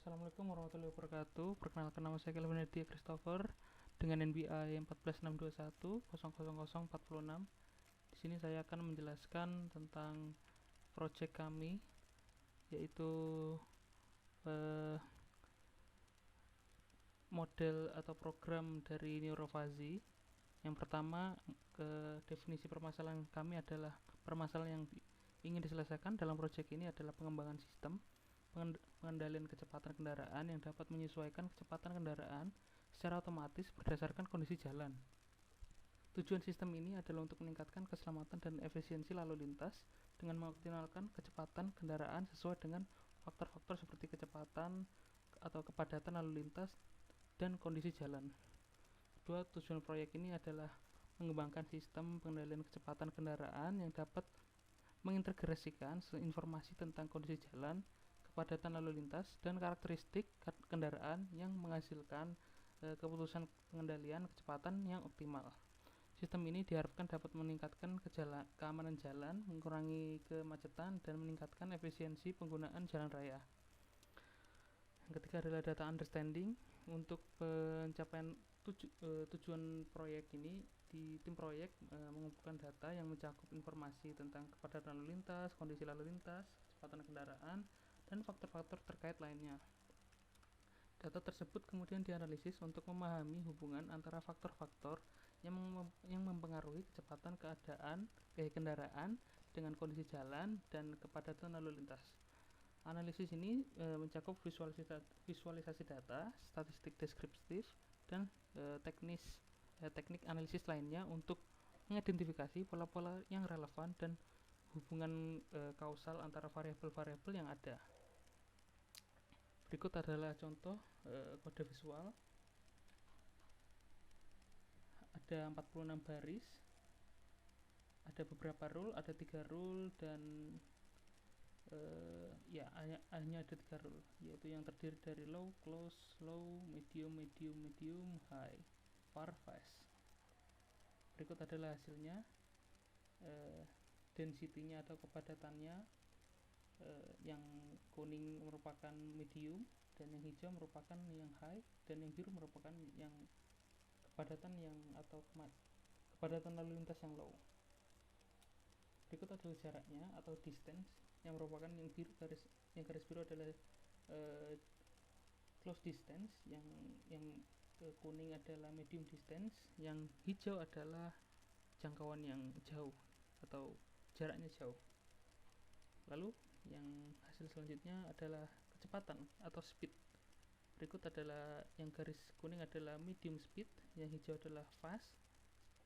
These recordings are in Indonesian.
Assalamualaikum warahmatullahi wabarakatuh. Perkenalkan, nama saya Kelvin Aditya Christopher dengan NBI 14621000406. Di sini saya akan menjelaskan tentang proyek kami, yaitu model atau program dari neurofazi. Yang pertama, definisi permasalahan kami adalah permasalahan yang ingin diselesaikan dalam proyek ini adalah pengembangan sistem pengendalian kecepatan kendaraan yang dapat menyesuaikan kecepatan kendaraan secara otomatis berdasarkan kondisi jalan. Tujuan sistem ini adalah untuk meningkatkan keselamatan dan efisiensi lalu lintas dengan mengoptimalkan kecepatan kendaraan sesuai dengan faktor-faktor seperti kecepatan atau kepadatan lalu lintas dan kondisi jalan. Kedua, tujuan proyek ini adalah mengembangkan sistem pengendalian kecepatan kendaraan yang dapat mengintegrasikan informasi tentang kondisi jalan, kepadatan lalu lintas, dan karakteristik kendaraan yang menghasilkan keputusan pengendalian kecepatan yang optimal. Sistem ini diharapkan dapat meningkatkan keamanan jalan, mengurangi kemacetan, dan meningkatkan efisiensi penggunaan jalan raya. Yang ketiga adalah data understanding. Untuk pencapaian tujuan proyek ini, tim proyek mengumpulkan data yang mencakup informasi tentang kepadatan lalu lintas, kondisi lalu lintas, kecepatan kendaraan, dan faktor-faktor terkait lainnya. Data tersebut kemudian dianalisis untuk memahami hubungan antara faktor-faktor yang mempengaruhi kecepatan kendaraan dengan kondisi jalan dan kepadatan lalu lintas. Analisis ini mencakup visualisasi data, statistik deskriptif, dan teknik analisis lainnya untuk mengidentifikasi pola-pola yang relevan dan hubungan kausal antara variabel-variabel yang ada. Berikut adalah contoh kode visual. Ada 46 baris, ada beberapa rule, ada 3 rule, dan hanya ada 3 rule, yaitu yang terdiri dari low, close, low, medium, medium, medium, high, far, fast. Berikut adalah hasilnya. Density-nya atau kepadatannya, yang kuning merupakan medium, dan yang hijau merupakan yang high, dan yang biru merupakan yang kepadatan kepadatan lalu lintas yang low. Berikut adalah jaraknya atau distance, yang merupakan yang garis biru adalah close distance, yang kuning adalah medium distance, yang hijau adalah jangkauan yang jauh atau jaraknya jauh. Lalu yang hasil selanjutnya adalah kecepatan atau speed. Berikut adalah yang garis kuning adalah medium speed, yang hijau adalah fast,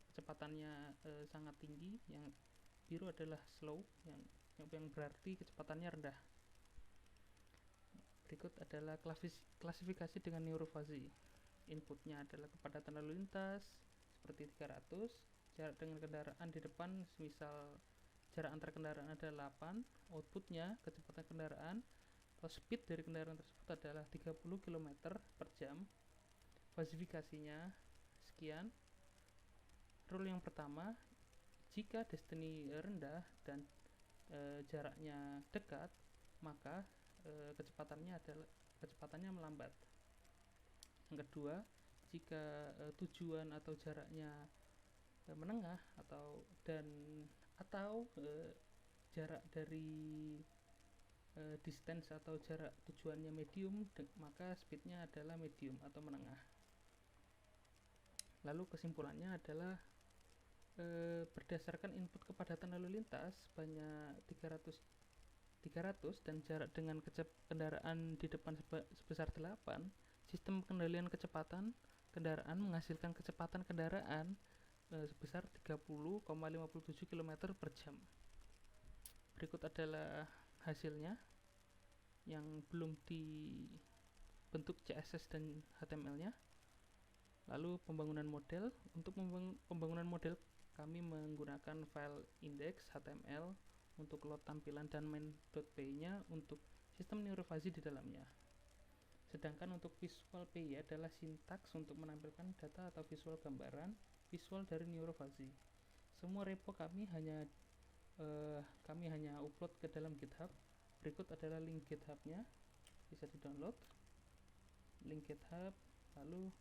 kecepatannya sangat tinggi, yang biru adalah slow, yang berarti kecepatannya rendah. Berikut adalah klasifikasi dengan neurofazi. Inputnya adalah kepadatan lalu lintas seperti 300, jarak dengan kendaraan di depan semisal jarak antar kendaraan adalah 8, outputnya kecepatan kendaraan atau speed dari kendaraan tersebut adalah 30 km per jam. Klasifikasinya sekian. Rule yang pertama, jika destiny rendah dan jaraknya dekat, maka kecepatannya melambat. Yang kedua, jika tujuan atau jaraknya menengah atau jarak dari distance atau jarak tujuannya medium, maka speednya adalah medium atau menengah. Lalu kesimpulannya adalah berdasarkan input kepadatan lalu lintas banyak 300 dan jarak dengan kendaraan di depan sebesar 8, sistem pengendalian kecepatan kendaraan menghasilkan kecepatan kendaraan sebesar 30,57 km per jam. Berikut adalah hasilnya yang belum dibentuk CSS dan HTML-nya. Lalu pembangunan model. Untuk pembangunan model kami menggunakan file index HTML untuk load tampilan dan main.py-nya untuk sistem neurofazi di dalamnya. Sedangkan untuk visual PY adalah sintaks untuk menampilkan data atau visual gambaran visual dari neurofazi. Semua repo kami hanya upload ke dalam GitHub. Berikut adalah link GitHub-nya, bisa di-download. link GitHub. Lalu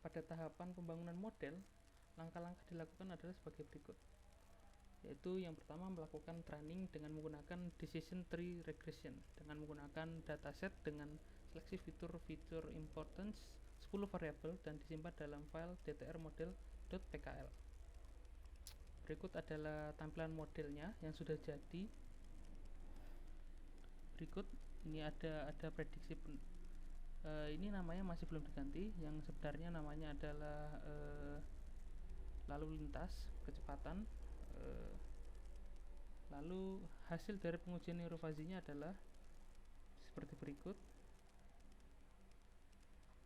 pada tahapan pembangunan model, langkah-langkah dilakukan adalah sebagai berikut, yaitu yang pertama melakukan training dengan menggunakan decision tree regression dengan menggunakan dataset dengan seleksi fitur-fitur importance 10 variabel dan disimpan dalam file dtr-model.pkl. Berikut adalah tampilan modelnya yang sudah jadi. Berikut ini ada prediksi ini namanya masih belum diganti, yang sebenarnya namanya adalah lalu lintas kecepatan. Lalu hasil dari pengujian neurofasinya adalah seperti berikut.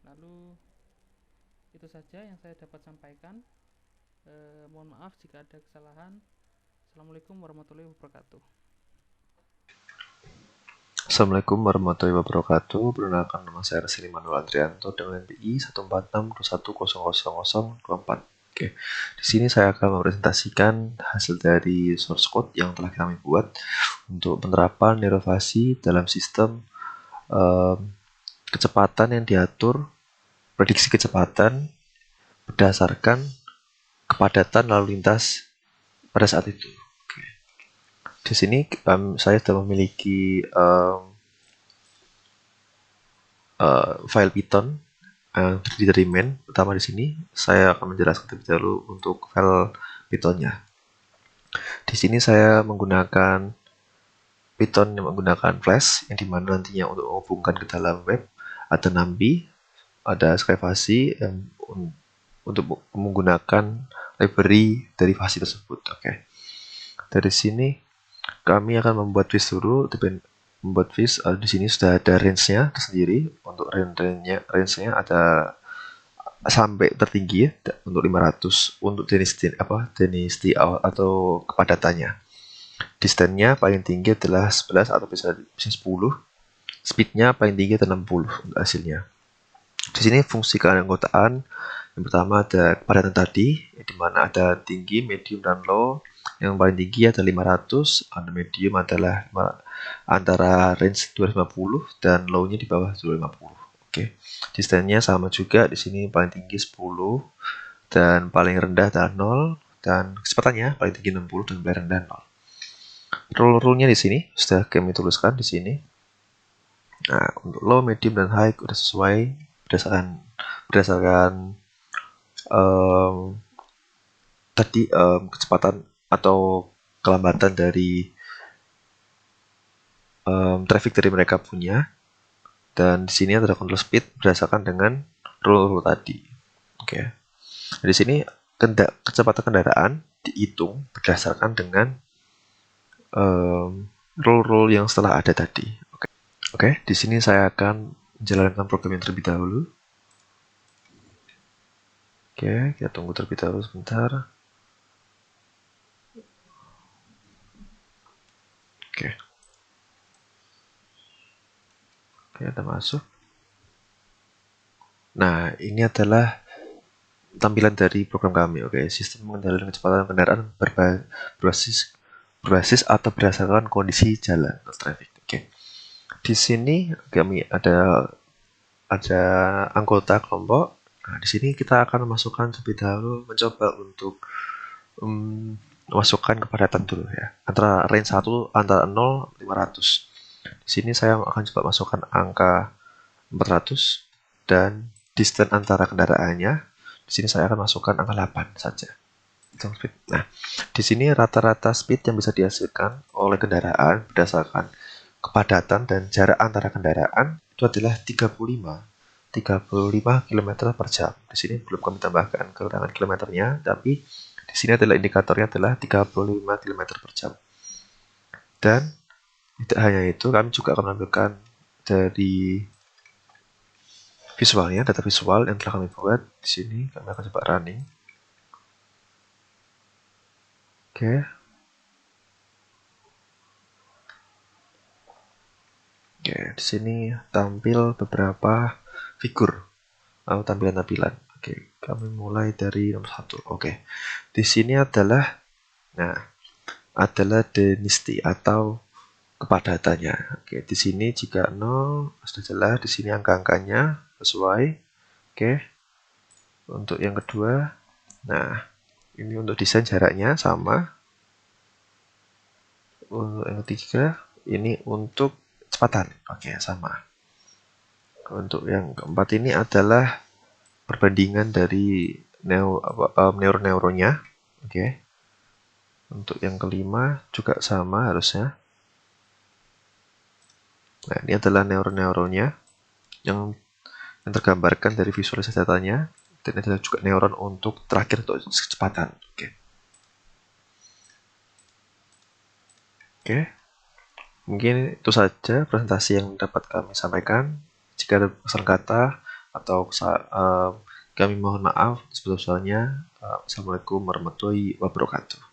Lalu itu saja yang saya dapat sampaikan. Mohon maaf jika ada kesalahan. Assalamualaikum warahmatullahi wabarakatuh. Assalamualaikum warahmatullahi wabarakatuh. Perkenalkan, nama saya Rasili Manuel Andrianto dengan NPI 14621000024. Oke, di sini saya akan mempresentasikan hasil dari source code yang telah kami buat untuk penerapan neurofasi dalam sistem kecepatan yang diatur, prediksi kecepatan berdasarkan kepadatan lalu lintas pada saat itu. Oke. Di sini saya sudah memiliki file Python yang terdiri dari main. Pertama di sini saya akan menjelaskan terlebih dahulu untuk file Pythonnya. Di sini saya menggunakan Python yang menggunakan Flash, yang dimana nantinya untuk menghubungkan ke dalam web ada NumPy, ada Skyfasi yang untuk menggunakan library dari Fasi tersebut. Oke. Dari sini kami akan membuat vis dulu. Membuat vis di sini sudah ada range-nya tersendiri. Untuk range-nya ada sampai tertinggi untuk 500 untuk density atau kepadatannya. Distance-nya paling tinggi adalah 11 atau bisa 10. Speed-nya paling tinggi adalah 60 untuk hasilnya. Di sini fungsi keanggotaan yang pertama ada kepadatan tadi, di mana ada tinggi, medium, dan low. Yang paling tinggi ada 500, medium adalah antara range 250 dan low-nya di bawah 250. Oke. Distance-nya sama juga, di sini paling tinggi 10 dan paling rendah adalah 0, dan kecepatannya paling tinggi 60 dan paling rendah 0. Rule-nya di sini sudah kami tuliskan di sini. Nah, untuk low, medium, dan high sudah sesuai berdasarkan tadi kecepatan atau kelambatan dari traffic dari mereka punya, dan di sini ada control speed berdasarkan dengan rule tadi. Oke. Di sini kecepatan kendaraan dihitung berdasarkan dengan rule yang setelah ada tadi. Oke, di sini saya akan menjalankan program yang terlebih dahulu. Oke, kita tunggu terlebih dahulu sebentar. Oke, kita masuk. Nah, ini adalah tampilan dari program kami. Oke, sistem pengendalian kecepatan kendaraan berbasis atau berdasarkan kondisi jalan atau traffic. Oke, di sini kami ada anggota kelompok. Nah, di sini kita akan memasukkan terlebih dahulu, mencoba untuk memasukkan kepadatan dulu ya. Antara range 1 antara 0 500. Di sini saya akan coba masukkan angka 400 dan distance antara kendaraannya. Di sini saya akan masukkan angka 8 saja. Nah, di sini rata-rata speed yang bisa dihasilkan oleh kendaraan berdasarkan kepadatan dan jarak antara kendaraan itu adalah 35 km per jam. Di sini belum kami tambahkan kekurangan kilometernya, tapi di sini adalah indikatornya adalah 35 km per jam. Dan tidak hanya itu, kami juga akan menampilkan dari visualnya, data visual yang telah kami buat. Di sini kami akan coba running. Oke. Oke, di sini tampil beberapa figur atau tampilan-tampilan. Oke, kami mulai dari nomor 1. Oke. Di sini adalah density atau kepadatannya. Oke, di sini jika 0 sudah jelas, di sini angka-angkanya sesuai. Oke. Untuk yang kedua, nah, ini untuk desain jaraknya sama. Untuk yang ketiga, ini untuk kecepatan. Oke, sama. Untuk yang keempat ini adalah perbandingan dari neuron-neuronnya. Oke. Untuk yang kelima juga sama harusnya. Nah, ini adalah neuron-neuronnya yang tergambarkan dari visualisasi datanya. Dan adalah juga neuron untuk terakhir untuk kecepatan. Oke. Oke. Mungkin itu saja presentasi yang dapat kami sampaikan. Jika ada kesalahan kata atau kami mohon maaf sebesar-besarnya. Assalamualaikum warahmatullahi wabarakatuh.